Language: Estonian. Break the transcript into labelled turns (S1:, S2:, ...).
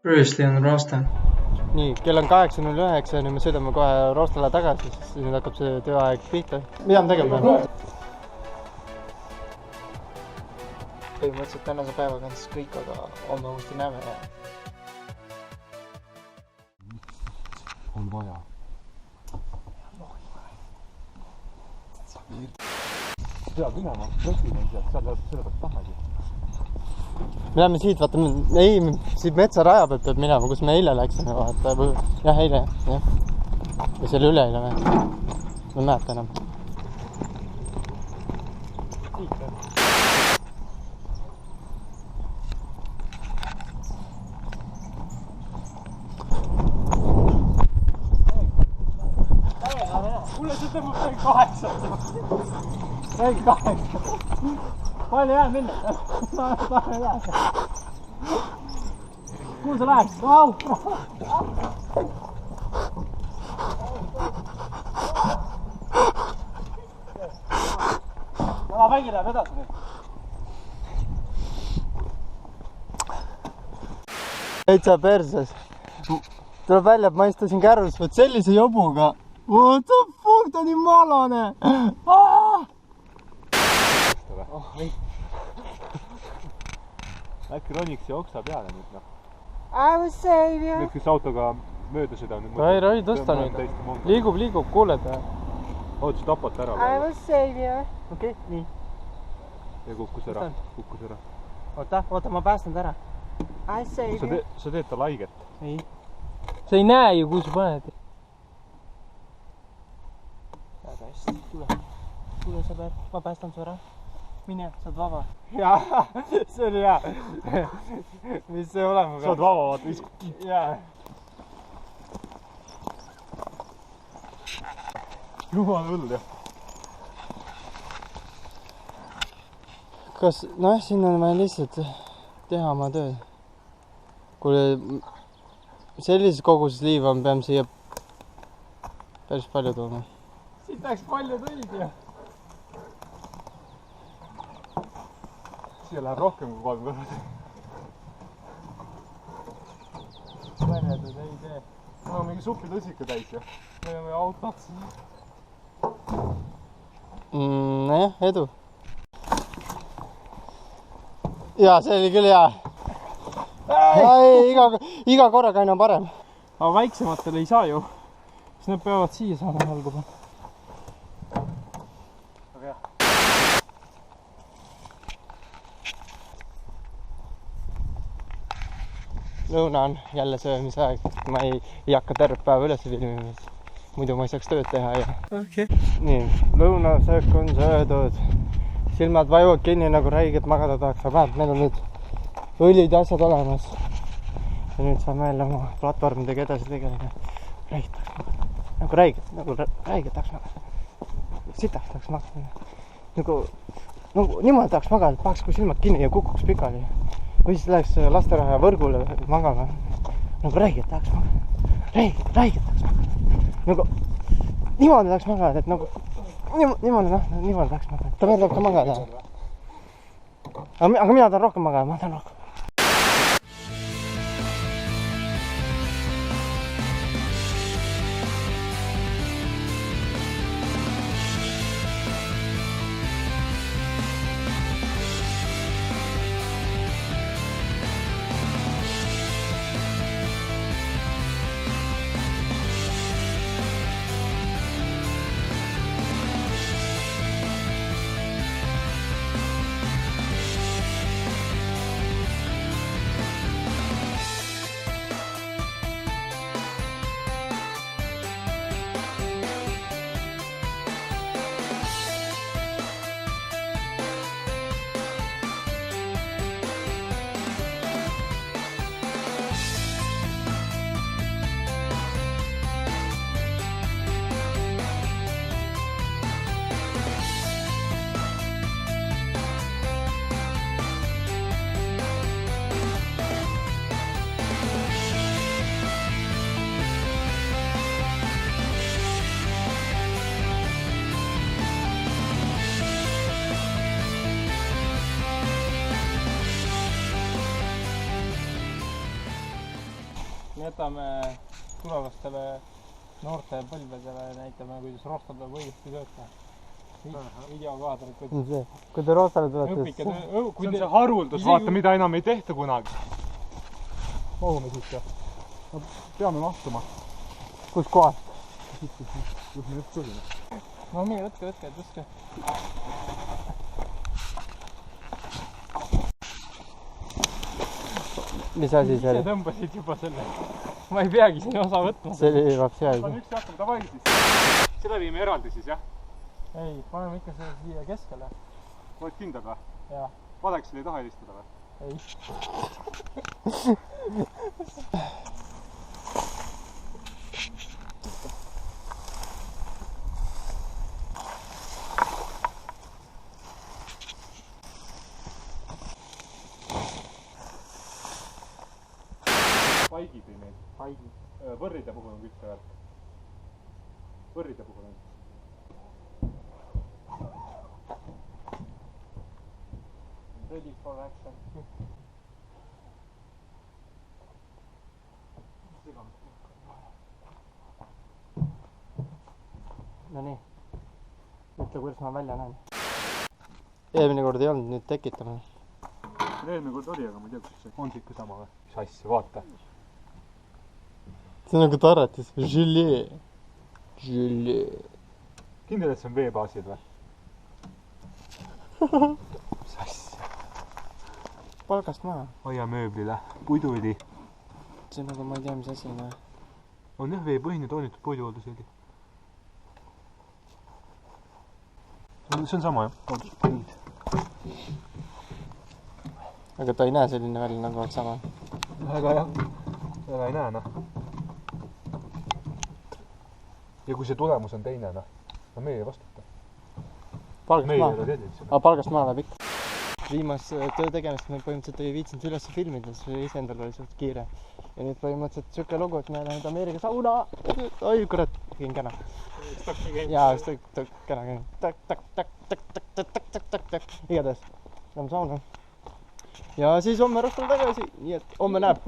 S1: Röösli on Roosta.
S2: Nii, kell on 8.09 ja nüüd me sõidame kohe Roostale tagasi, siis nüüd hakkab see tööaeg pihta. Mida me tegema peame? Põhimõtteliselt tänase päevaga on siis kõik, aga homme uuesti näeme ja...
S3: On vaja. Pead minema, president ja seal läheb selle pealt tahagi.
S2: Me läheme siit, vaata, ei, siit metsaraja pealt peab minema, kus me eile läksime, vaata, jah, eile, jah. Või selle üle eile või? Ma ei mäleta enam.
S4: Mulle see tõmbab täiega 8. Täiega 8. Palju jääb minna? Palju jääb? Kuhu sa lähed? Au! Jalavägi läheb edasi nüüd.
S2: Täitsa perses. Tuleb välja, et ma istusin kärrus, võt sellise jobuga. What the fuck, ta nii malane!
S3: Äkki roniks ja oksa peale nüüd, noh.
S5: I will save you.
S3: Nüüd, kes autoga mööda seda nüüd...
S2: Ta ei roi tõsta nüüd. Liigub, kuuled või?
S3: Ootus tapad ära.
S5: I will save you.
S2: Okei, nii.
S3: Ja kukkus ära.
S2: Oota, ma päästan ta ära.
S5: I save you.
S3: Sa teed tal haiget.
S2: Ei. Sa ei näe ju, kuhu sa paned. Väga hästi, tule sõber, ma päästan su ära. Mine, sa oled vaba. Jaa, see oli hea. Mis see olema peab?
S3: Sa oled vaba, vaata, viskub.
S2: Jaa.
S3: Jumal hull, jah.
S2: Kas, noh, siin on vaja lihtsalt teha oma tööd. Kuule, sellises koguses liiva me peame siia päris palju tooma.
S4: Siit läks palju tõid ju.
S3: Siia läheb rohkem kui 3 kõrvad.
S2: Väljadud ei tee.
S3: Mul on mingi supitõsika täis, jah.
S4: Me oleme autoks.
S2: Nojah, edu. Jaa, see oli küll hea. Iga korraga aina parem.
S4: Aga väiksematel ei saa ju. Siis nad peavad siia saama alguma.
S2: Aga jah. Lõuna on jälle söömise aeg. Ma ei hakka terve päeva üles filmima. Muidu ma ei saaks tööd teha ja...
S4: Okay.
S2: Nii, lõunasöök on söödud. Silmad vajuvad kinni nagu räiged magada tahaks. Aga meil on nüüd õlid ja asjad olemas. Ja nüüd saame jälle oma platvormidega edasi tegeleda. Räiged tahaks magada. Nagu räiged tahaks magada. Sitaks tahaks magada. Nagu niimoodi tahaks magada, et pahaks kui silmad kinni ja kukuks pikali. Või siis läheks lasteraha võrgule magama. Nagu räiged tahaks magada. Räiged tahaks magada. Nagu niimoodi tahaks magada, et nagu niimoodi tahaks magada. Ta veel tahab ka magada. Aga mina tahan rohkem magada, ma tahan rohkem. me jätame tulevastele noorte põlvedele, näitame, kuidas roostal peab õigesti töötada. Videokaadrid. Kui te roostale tulete...
S3: See on see haruldus, vaata, mida enam ei tehta kunagi. Mahume siit ja peame mahtuma.
S2: Kus kohast?
S3: Kus me just tulime.
S2: No nii, võtke, tõstke. Mis asi see oli? Ise tõmbasid juba selle. Ma ei peagi siin osa võtma. See oli lapsi aeg.
S3: Üks hakkame davai siis. Seda viime eraldi siis, jah?
S2: Ei, paneme ikka selle siia keskele.
S3: Oled kindel või?
S2: Jaa.
S3: Padeksil ei taha helistada või?
S2: Ei.
S3: Paigid või meil?
S2: Paigid.
S3: Võrride puhul on küttevärk. Võrride puhul on.
S2: Ready for action. No nii. Ütle, kuidas ma välja näen. Eelmine kord ei olnud, nüüd tekitame.
S3: Eelmine kord oli, aga ma ei tea, kus see on ikka sama või? Mis asja, vaata.
S2: See on nagu taratis. Žülee.
S3: Kindel, et see on veebaasid või? Mis asja?
S2: Palgast maha.
S3: Aiamööblile. Puiduli.
S2: See on nagu, ma ei tea, mis asi on.
S3: On jah, veepõhine toonitud puiduhoolduseli. See on sama jah? Aga
S2: ta ei näe selline välja, nagu oleks sama.
S3: Väga jah. Väga ei näe, noh. Ja kui see tulemus on teine, noh. No meie ei vastuta.
S2: Palgast maa. Aga palgast maa läheb ikka. Viimas töö tegemist me põhimõtteliselt ei viitsinud üles filmida, sest ise endal oli suht kiire. Ja nüüd põhimõtteliselt siuke lugu, et me lähed Ameerika sauna. Oi, kurat, tegin käna. Jaa, käna. Tak. Igatahes. Lähme sauna. Ja siis homme rastame tagasi, nii et homme näeb.